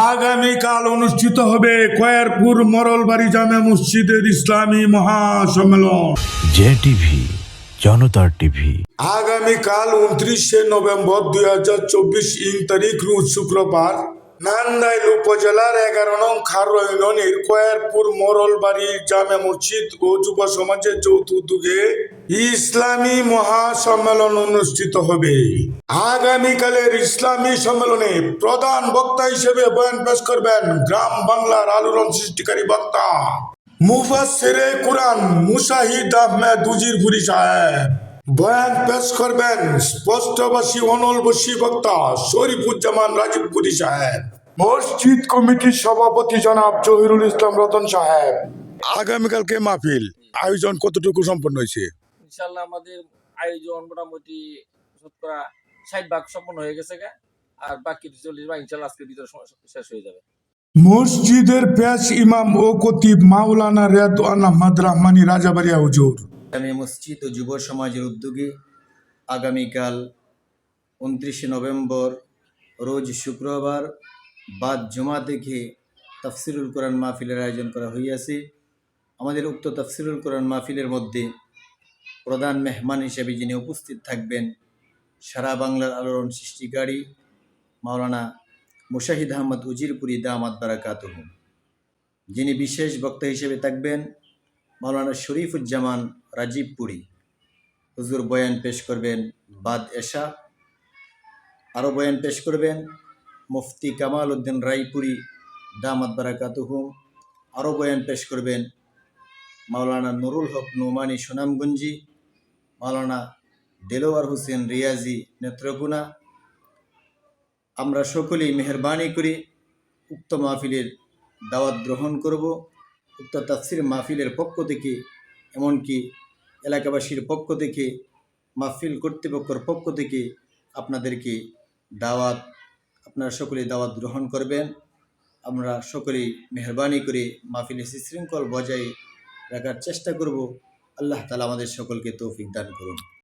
আগামীকাল অনুষ্ঠিত হবে খয়েরপুর মরলবাড়ি জামে মসজিদের ইসলামী মহাসম্মেলন। জে টিভি, জনতার টিভি। আগামীকাল 29শে নভেম্বর 2024 ইং তারিখ রোজ শুক্রবার নান্দাইল উপজেলার 11 নং খারো ইউনিয়নের খয়েরপুর মরলবাড়ি জামে মসজিদ ও যুব সমাজের যৌথ উদ্যোগে ইসলামী মহাসম্মেলন অনুষ্ঠিত হবে। আগামীকালের ইসলামী সম্মেলনে প্রধান বক্তা হিসেবে বয়ান পেশ করবেন গ্রাম বাংলার আলোড়ন সৃষ্টিকারী বক্তা মুফাসসিরে কুরআন মুশাহিদ আহমেদ উজিরপুরি সাহেব। বয়ান পেশ করবেন স্পষ্টভাষী অনলবশী বক্তা শরীফুজ্জামান রাজীবপুরি সাহেব। মসজিদ কমিটির সভাপতি জনাব জহিরুল ইসলাম রতন সাহেব। আগামীকালকে মাহফিল আয়োজন কতটুকু সম্পন্ন হয়েছে? ইনশাআল্লাহ আমাদের আয়োজন মোটামুটি শতকরা 60% সম্পন্ন হয়ে গেছে, আর বাকি 40% ইনশাআল্লাহ আজকের ভিতরে শেষ হয়ে যাবে। মসজিদের পেশ ইমাম ও খতিব মাওলানা রেদওয়ান আহমদ রহমানী রাজাবাড়িয়া হুজুর। আমি মসজিদ ও যুব সমাজের উদ্যোগে আগামীকাল 29শে নভেম্বর রোজ শুক্রবার বাদ জমা থেকে তাফসিরুল কোরআন মাহফিলের আয়োজন করা হইয়াছে। আমাদের উক্ত তাফসিরুল কোরআন মাহফিলের মধ্যে প্রধান মেহমান হিসেবে যিনি উপস্থিত থাকবেন সারা বাংলার আলোড়ন সৃষ্টিকারী মাওলানা মুশাহিদ আহমদ উজিরপুরি দামাত বারাকাতুহু। যিনি বিশেষ বক্তা হিসেবে থাকবেন মাওলানা শরীফুজ্জামান রাজীবপুরি হুজুর। বয়ান পেশ করবেন বাদ এশা। আরও বয়ান পেশ করবেন মুফতি কামাল উদ্দিন রায়পুরি দামাত বারাকাতুহু। আরও বয়ান পেশ করবেন মাওলানা নুরুল হক নোমানি সুনামগঞ্জি, মাওলানা দেলোয়ার হোসেন রিয়াজি নেত্রকোনা। আমরা সকলেই মেহরবানি করে উক্ত মাহফিলের দাওয়াত গ্রহণ করব। উক্ত তাফসির মাহফিলের পক্ষ থেকে, এমনকি এলাকাবাসীর পক্ষ থেকে, মাহফিল কর্তৃপক্ষের পক্ষ থেকে আপনাদেরকে দাওয়াত, আপনারা সকলেই দাওয়াত গ্রহণ করবেন। আমরা সকলেই মেহরবানি করে মাহফিলের শৃঙ্খল বজায় রাখার চেষ্টা করব। আল্লাহ তাআলা আমাদের সকলকে তৌফিক দান করুন।